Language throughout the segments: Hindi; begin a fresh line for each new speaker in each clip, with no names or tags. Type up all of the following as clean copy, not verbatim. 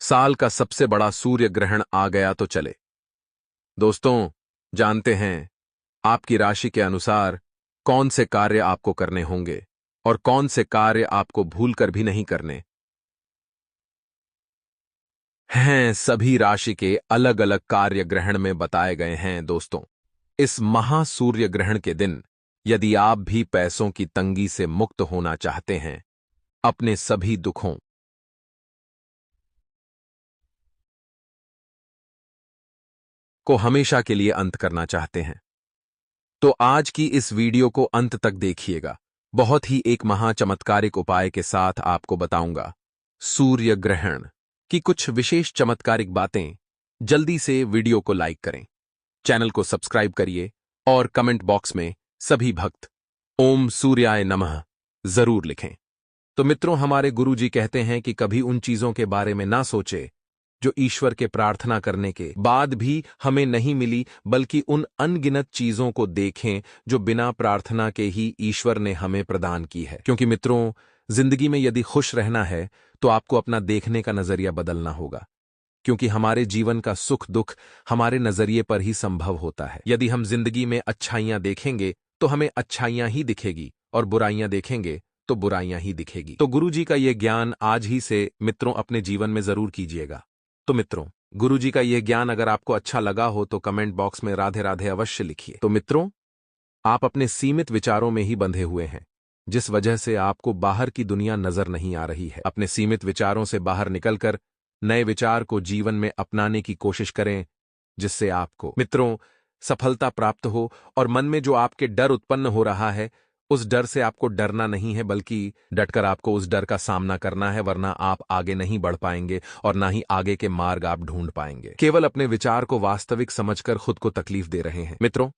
साल का सबसे बड़ा सूर्य ग्रहण आ गया तो चले। दोस्तों, जानते हैं आपकी राशि के अनुसार कौन से कार्य आपको करने होंगे और कौन से कार्य आपको भूलकर भी नहीं करने हैं। सभी राशि के अलग अलग कार्य ग्रहण में बताए गए हैं। दोस्तों, इस महासूर्य ग्रहण के दिन यदि आप भी पैसों की तंगी से मुक्त होना चाहते हैं, अपने सभी दुखों को हमेशा के लिए अंत करना चाहते हैं, तो आज की इस वीडियो को अंत तक देखिएगा। बहुत ही एक महाचमत्कारिक उपाय के साथ आपको बताऊंगा सूर्य ग्रहण की कुछ विशेष चमत्कारिक बातें। जल्दी से वीडियो को लाइक करें, चैनल को सब्सक्राइब करिए और कमेंट बॉक्स में सभी भक्त ओम सूर्याय नमः जरूर लिखें। तो मित्रों, हमारे गुरुजी कहते हैं कि कभी उन चीजों के बारे में ना सोचे जो ईश्वर के प्रार्थना करने के बाद भी हमें नहीं मिली, बल्कि उन अनगिनत चीजों को देखें जो बिना प्रार्थना के ही ईश्वर ने हमें प्रदान की है। क्योंकि मित्रों, जिंदगी में यदि खुश रहना है तो आपको अपना देखने का नजरिया बदलना होगा। क्योंकि हमारे जीवन का सुख दुख हमारे नजरिए पर ही संभव होता है। यदि हम जिंदगी में अच्छाइयां देखेंगे तो हमें अच्छाइयां ही दिखेगी, और बुराइयां देखेंगे तो बुराइयां ही दिखेगी। तो गुरुजी का यह ज्ञान आज ही से मित्रों अपने जीवन में जरूर कीजिएगा। तो मित्रों, गुरुजी का यह ज्ञान अगर आपको अच्छा लगा हो तो कमेंट बॉक्स में राधे राधे अवश्य लिखिए। तो मित्रों, आप अपने सीमित विचारों में ही बंधे हुए हैं, जिस वजह से आपको बाहर की दुनिया नजर नहीं आ रही है। अपने सीमित विचारों से बाहर निकलकर नए विचार को जीवन में अपनाने की कोशिश करें, जिससे आपको मित्रों सफलता प्राप्त हो। और मन में जो आपके डर उत्पन्न हो रहा है, उस डर से आपको डरना नहीं है, बल्कि डटकर आपको उस डर का सामना करना है, वरना आप आगे नहीं बढ़ पाएंगे और ना ही आगे के मार्ग आप ढूंढ पाएंगे। केवल अपने विचार को वास्तविक समझकर खुद को तकलीफ दे रहे हैं। मित्रों,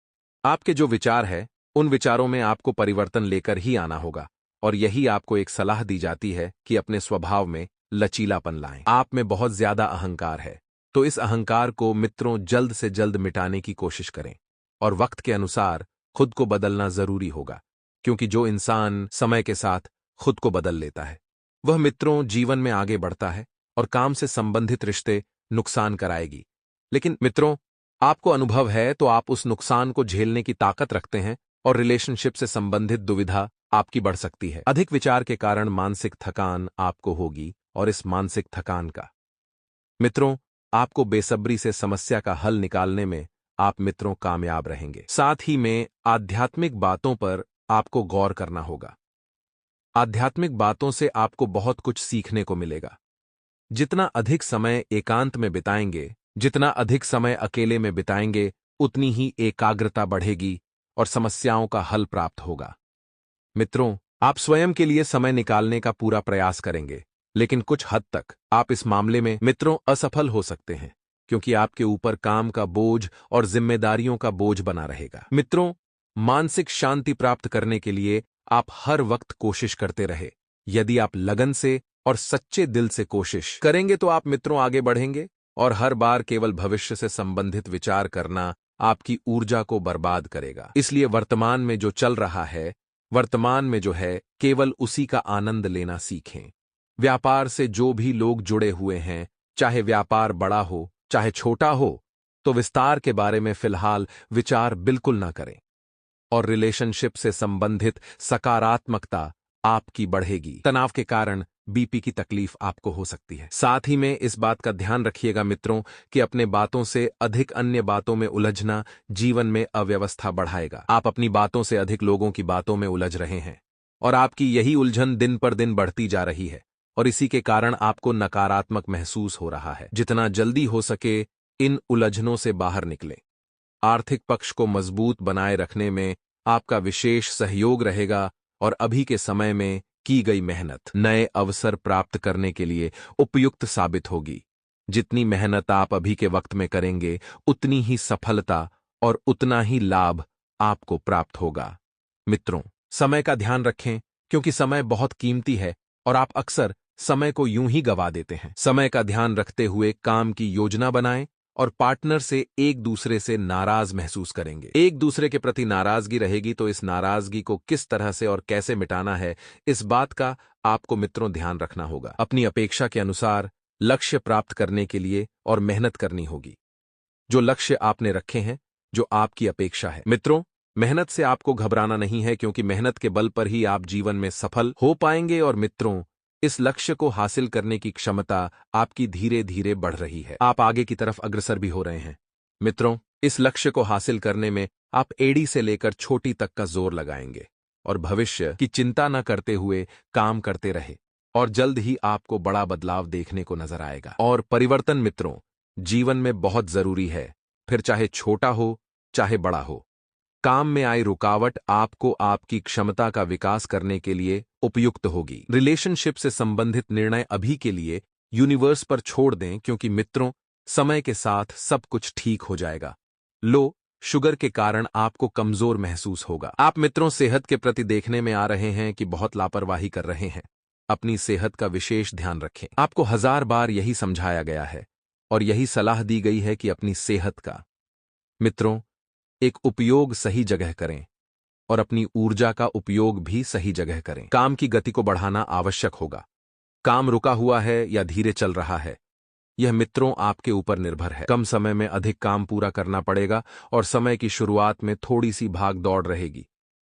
आपके जो विचार है उन विचारों में आपको परिवर्तन लेकर ही आना होगा, और यही आपको एक सलाह दी जाती है कि अपने स्वभाव में लचीलापन लाएं। आप में बहुत ज्यादा अहंकार है, तो इस अहंकार को मित्रों जल्द से जल्द मिटाने की कोशिश करें, और वक्त के अनुसार खुद को बदलना जरूरी होगा। क्योंकि जो इंसान समय के साथ खुद को बदल लेता है, वह मित्रों जीवन में आगे बढ़ता है, और काम से संबंधित रिश्ते नुकसान कराएगी। लेकिन मित्रों, आपको अनुभव है तो आप उस नुकसान को झेलने की ताकत रखते हैं, और रिलेशनशिप से संबंधित दुविधा आपकी बढ़ सकती है। अधिक विचार के कारण मानसिक थकान आपको होगी, और इस मानसिक थकान का मित्रों आपको बेसब्री से समस्या का हल निकालने में आप मित्रों कामयाब रहेंगे। साथ ही में आध्यात्मिक बातों पर आपको गौर करना होगा। आध्यात्मिक बातों से आपको बहुत कुछ सीखने को मिलेगा। जितना अधिक समय एकांत में बिताएंगे, जितना अधिक समय अकेले में बिताएंगे, उतनी ही एकाग्रता बढ़ेगी और समस्याओं का हल प्राप्त होगा। मित्रों, आप स्वयं के लिए समय निकालने का पूरा प्रयास करेंगे, लेकिन कुछ हद तक आप इस मामले में मित्रों असफल हो सकते हैं, क्योंकि आपके ऊपर काम का बोझ और जिम्मेदारियों का बोझ बना रहेगा। मित्रों, मानसिक शांति प्राप्त करने के लिए आप हर वक्त कोशिश करते रहे। यदि आप लगन से और सच्चे दिल से कोशिश करेंगे तो आप मित्रों आगे बढ़ेंगे, और हर बार केवल भविष्य से संबंधित विचार करना आपकी ऊर्जा को बर्बाद करेगा। इसलिए वर्तमान में जो चल रहा है, वर्तमान में जो है, केवल उसी का आनंद लेना सीखें। व्यापार से जो भी लोग जुड़े हुए हैं, चाहे व्यापार बड़ा हो चाहे छोटा हो, तो विस्तार के बारे में फिलहाल विचार बिल्कुल ना करें, और रिलेशनशिप से संबंधित सकारात्मकता आपकी बढ़ेगी। तनाव के कारण बीपी की तकलीफ आपको हो सकती है। साथ ही में इस बात का ध्यान रखिएगा मित्रों कि अपने बातों से अधिक अन्य बातों में उलझना जीवन में अव्यवस्था बढ़ाएगा। आप अपनी बातों से अधिक लोगों की बातों में उलझ रहे हैं, और आपकी यही उलझन दिन पर दिन बढ़ती जा रही है, और इसी के कारण आपको नकारात्मक महसूस हो रहा है। जितना जल्दी हो सके इन उलझनों से बाहर निकलें। आर्थिक पक्ष को मजबूत बनाए रखने में आपका विशेष सहयोग रहेगा, और अभी के समय में की गई मेहनत नए अवसर प्राप्त करने के लिए उपयुक्त साबित होगी। जितनी मेहनत आप अभी के वक्त में करेंगे, उतनी ही सफलता और उतना ही लाभ आपको प्राप्त होगा। मित्रों, समय का ध्यान रखें, क्योंकि समय बहुत कीमती है, और आप अक्सर समय को यूं ही गवा देते हैं। समय का ध्यान रखते हुए काम की योजना बनाएं, और पार्टनर से एक दूसरे से नाराज महसूस करेंगे। एक दूसरे के प्रति नाराजगी रहेगी, तो इस नाराजगी को किस तरह से और कैसे मिटाना है, इस बात का आपको मित्रों ध्यान रखना होगा। अपनी अपेक्षा के अनुसार लक्ष्य प्राप्त करने के लिए और मेहनत करनी होगी। जो लक्ष्य आपने रखे हैं, जो आपकी अपेक्षा है। मित्रों, मेहनत से आपको घबराना नहीं है, क्योंकि मेहनत के बल पर ही आप जीवन में सफल हो पाएंगे। और मित्रों, इस लक्ष्य को हासिल करने की क्षमता आपकी धीरे धीरे बढ़ रही है। आप आगे की तरफ अग्रसर भी हो रहे हैं। मित्रों, इस लक्ष्य को हासिल करने में आप एड़ी से लेकर छोटी तक का जोर लगाएंगे और भविष्य की चिंता न करते हुए काम करते रहे, और जल्द ही आपको बड़ा बदलाव देखने को नजर आएगा। और परिवर्तन मित्रों, जीवन में बहुत जरूरी है, फिर चाहे छोटा हो चाहे बड़ा हो। काम में आई रुकावट आपको आपकी क्षमता का विकास करने के लिए उपयुक्त होगी। रिलेशनशिप से संबंधित निर्णय अभी के लिए यूनिवर्स पर छोड़ दें, क्योंकि मित्रों, समय के साथ सब कुछ ठीक हो जाएगा। लो शुगर के कारण आपको कमजोर महसूस होगा। आप मित्रों सेहत के प्रति देखने में आ रहे हैं कि बहुत लापरवाही कर रहे हैं। अपनी सेहत का विशेष ध्यान रखें। आपको 1000 बार यही समझाया गया है और यही सलाह दी गई है कि अपनी सेहत का मित्रों एक उपयोग सही जगह करें और अपनी ऊर्जा का उपयोग भी सही जगह करें। काम की गति को बढ़ाना आवश्यक होगा। काम रुका हुआ है या धीरे चल रहा है, यह मित्रों आपके ऊपर निर्भर है। कम समय में अधिक काम पूरा करना पड़ेगा और समय की शुरुआत में थोड़ी सी भाग दौड़ रहेगी,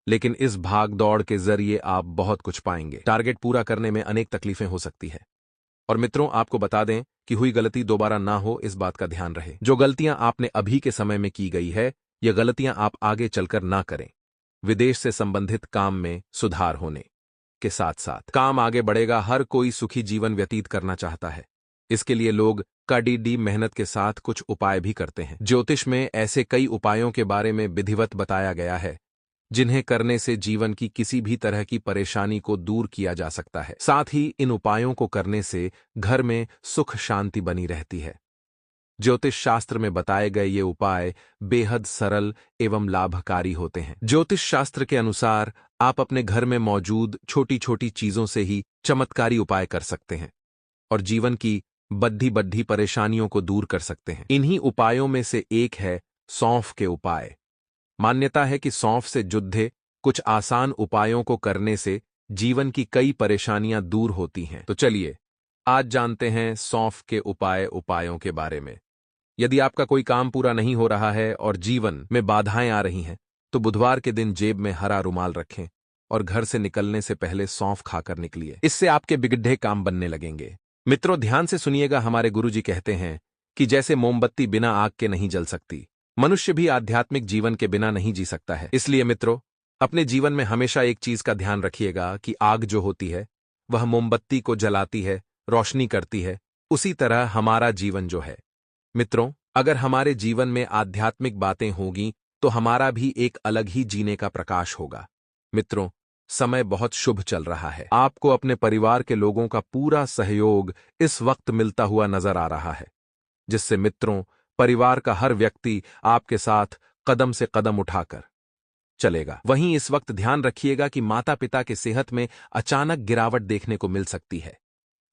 लेकिन इस भाग दौड़ के जरिए आप बहुत कुछ पाएंगे। टारगेट पूरा करने में अनेक तकलीफें हो सकती है, और मित्रों आपको बता दें कि हुई गलती दोबारा ना हो, इस बात का ध्यान रहे। जो गलतियां आपने अभी के समय में की गई है, ये गलतियां आप आगे चलकर ना करें। विदेश से संबंधित काम में सुधार होने के साथ साथ काम आगे बढ़ेगा। हर कोई सुखी जीवन व्यतीत करना चाहता है। इसके लिए लोग कड़ी मेहनत के साथ कुछ उपाय भी करते हैं। ज्योतिष में ऐसे कई उपायों के बारे में विधिवत बताया गया है, जिन्हें करने से जीवन की किसी भी तरह की परेशानी को दूर किया जा सकता है। साथ ही इन उपायों को करने से घर में सुख शांति बनी रहती है। ज्योतिष शास्त्र में बताए गए ये उपाय बेहद सरल एवं लाभकारी होते हैं। ज्योतिष शास्त्र के अनुसार आप अपने घर में मौजूद छोटी छोटी चीजों से ही चमत्कारी उपाय कर सकते हैं और जीवन की बद्धी बद्धी परेशानियों को दूर कर सकते हैं। इन्हीं उपायों में से एक है सौंफ के उपाय। मान्यता है कि सौंफ से जुड़े कुछ आसान उपायों को करने से जीवन की कई परेशानियां दूर होती हैं। तो चलिए आज जानते हैं सौंफ के उपायों के बारे में। यदि आपका कोई काम पूरा नहीं हो रहा है और जीवन में बाधाएं आ रही हैं, तो बुधवार के दिन जेब में हरा रुमाल रखें और घर से निकलने से पहले सौंफ खाकर निकलिए। इससे आपके बिगड़े काम बनने लगेंगे। मित्रों ध्यान से सुनिएगा, हमारे गुरुजी कहते हैं कि जैसे मोमबत्ती बिना आग के नहीं जल सकती, मनुष्य भी आध्यात्मिक जीवन के बिना नहीं जी सकता है। इसलिए मित्रों, अपने जीवन में हमेशा एक चीज का ध्यान रखिएगा कि आग जो होती है वह मोमबत्ती को जलाती है, रोशनी करती है। उसी तरह हमारा जीवन जो है मित्रों, अगर हमारे जीवन में आध्यात्मिक बातें होगी तो हमारा भी एक अलग ही जीने का प्रकाश होगा। मित्रों, समय बहुत शुभ चल रहा है। आपको अपने परिवार के लोगों का पूरा सहयोग इस वक्त मिलता हुआ नजर आ रहा है, जिससे मित्रों परिवार का हर व्यक्ति आपके साथ कदम से कदम उठाकर चलेगा। वहीं इस वक्त ध्यान रखिएगा कि माता पिता की सेहत में अचानक गिरावट देखने को मिल सकती है,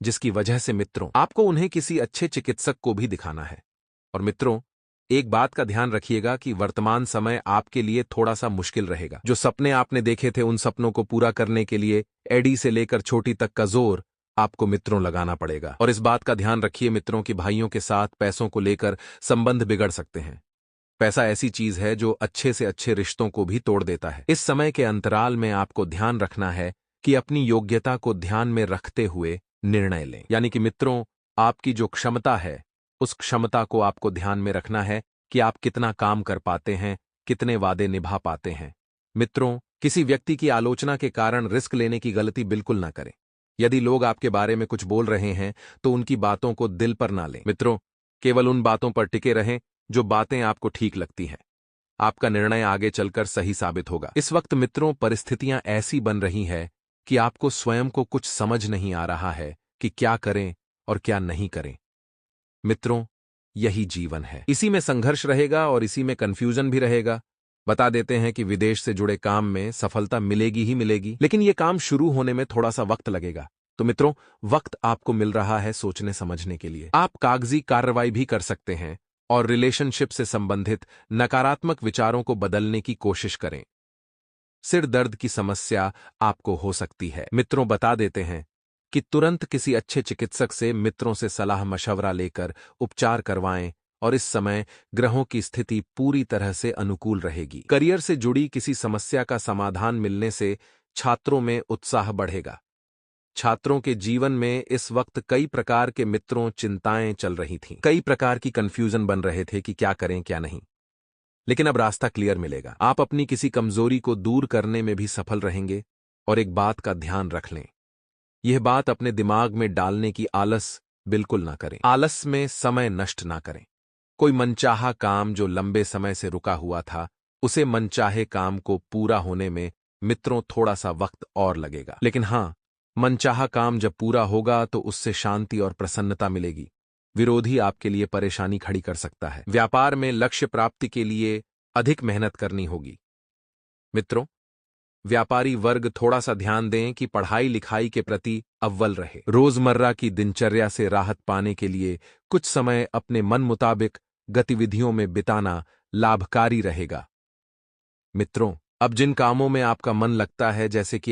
जिसकी वजह से मित्रों आपको उन्हें किसी अच्छे चिकित्सक को भी दिखाना है। और मित्रों, एक बात का ध्यान रखिएगा कि वर्तमान समय आपके लिए थोड़ा सा मुश्किल रहेगा। जो सपने आपने देखे थे, उन सपनों को पूरा करने के लिए एड़ी से लेकर छोटी तक का जोर आपको मित्रों लगाना पड़ेगा। और इस बात का ध्यान रखिए मित्रों कि भाइयों के साथ पैसों को लेकर संबंध बिगड़ सकते हैं। पैसा ऐसी चीज है जो अच्छे से अच्छे रिश्तों को भी तोड़ देता है। इस समय के अंतराल में आपको ध्यान रखना है कि अपनी योग्यता को ध्यान में रखते हुए निर्णय लें। यानी कि मित्रों, आपकी जो क्षमता है, उस क्षमता को आपको ध्यान में रखना है कि आप कितना काम कर पाते हैं, कितने वादे निभा पाते हैं। मित्रों, किसी व्यक्ति की आलोचना के कारण रिस्क लेने की गलती बिल्कुल ना करें। यदि लोग आपके बारे में कुछ बोल रहे हैं तो उनकी बातों को दिल पर ना लें। मित्रों, केवल उन बातों पर टिके रहें जो बातें आपको ठीक लगती हैं। आपका निर्णय आगे चलकर सही साबित होगा। इस वक्त मित्रों परिस्थितियां ऐसी बन रही है कि आपको स्वयं को कुछ समझ नहीं आ रहा है कि क्या करें और क्या नहीं करें। मित्रों, यही जीवन है। इसी में संघर्ष रहेगा और इसी में कंफ्यूजन भी रहेगा। बता देते हैं कि विदेश से जुड़े काम में सफलता मिलेगी ही मिलेगी, लेकिन यह काम शुरू होने में थोड़ा सा वक्त लगेगा। तो मित्रों, वक्त आपको मिल रहा है सोचने समझने के लिए। आप कागजी कार्रवाई भी कर सकते हैं और रिलेशनशिप से संबंधित नकारात्मक विचारों को बदलने की कोशिश करें। सिर दर्द की समस्या आपको हो सकती है। मित्रों, बता देते हैं कि तुरंत किसी अच्छे चिकित्सक से मित्रों से सलाह मशवरा लेकर उपचार करवाएं और इस समय ग्रहों की स्थिति पूरी तरह से अनुकूल रहेगी। करियर से जुड़ी किसी समस्या का समाधान मिलने से छात्रों में उत्साह बढ़ेगा। छात्रों के जीवन में इस वक्त कई प्रकार के मित्रों चिंताएं चल रही थीं। कई प्रकार की कंफ्यूजन बन रहे थे कि क्या करें क्या नहीं। लेकिन अब रास्ता क्लियर मिलेगा। आप अपनी किसी कमजोरी को दूर करने में भी सफल रहेंगे। और एक बात का ध्यान रख लें, यह बात अपने दिमाग में डालने की आलस बिल्कुल ना करें। आलस में समय नष्ट ना करें। कोई मनचाहा काम जो लंबे समय से रुका हुआ था, उसे मनचाहे काम को पूरा होने में मित्रों थोड़ा सा वक्त और लगेगा। लेकिन हां, मनचाहा काम जब पूरा होगा तो उससे शांति और प्रसन्नता मिलेगी। विरोधी आपके लिए परेशानी खड़ी कर सकता है। व्यापार में लक्ष्य प्राप्ति के लिए अधिक मेहनत करनी होगी। मित्रों, व्यापारी वर्ग थोड़ा सा ध्यान दें कि पढ़ाई लिखाई के प्रति अव्वल रहे। रोजमर्रा की दिनचर्या से राहत पाने के लिए कुछ समय अपने मन मुताबिक गतिविधियों में बिताना लाभकारी रहेगा। मित्रों, अब जिन कामों में आपका मन लगता है, जैसे कि